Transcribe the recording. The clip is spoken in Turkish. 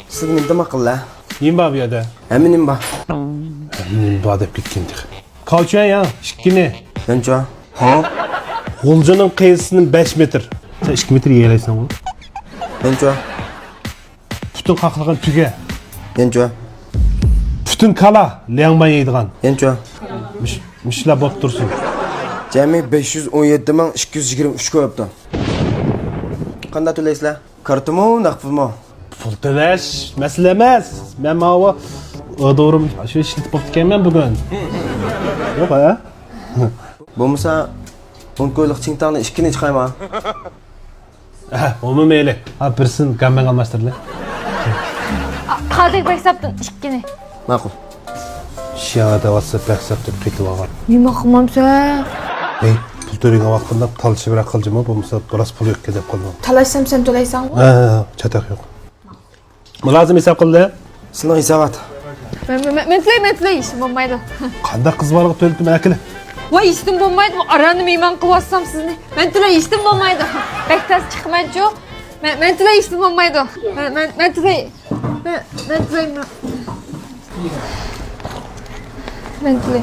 Siz nima qildi? Nima bu yerda? Hamma nima? Nima deb ketgandik. Qolchan ya, ishkini. Qancha? Ha? G'uljaning qaysining 5 metr. Sen 2 metr yelaysan u. Qancha? Butun qaqlagan tuga. Qancha? Butun kala lengman yeydigan. Qancha? Mishlar bo'lib tursin. Jami 517.223 ko'yapti. Qanday to'laysizlar? Kartami, naqdmi? Pul to'lash masala emas. Men mana o'dorim shu ishlatib bo'lganman bugun. Yo'q a? Bo'lmasa 10 ko'yliq chingtangni 2ni chiqayman. Ha, umi mayli. Ha, birsin gamman almashtirlar. Qadek beksaptın ikkini. Ma'qul. Shiyada WhatsApp beksap deb qaytib olgan. Nima qilmamsa? Ey, pul to'lagan vaqtida talashibroq qiljimi, bo'lmasa biroz pul yo'q deb qoldim. Talashsam sen to'laysanmi? Ha, chataq yo'q. Mulozim hisob qildi. Sizlar hisobot. Men ishim bo'lmaydi. Qanday qiz bolaga to'ldim akili? Voy ishim bo'lmaydi. Arani meyman qilyapsam sizni. Men to'lay ishim bo'lmaydi. Bektas chiqmaydi. Men to'lay ishim bo'lmaydi. Men to'lay. Men to'lay.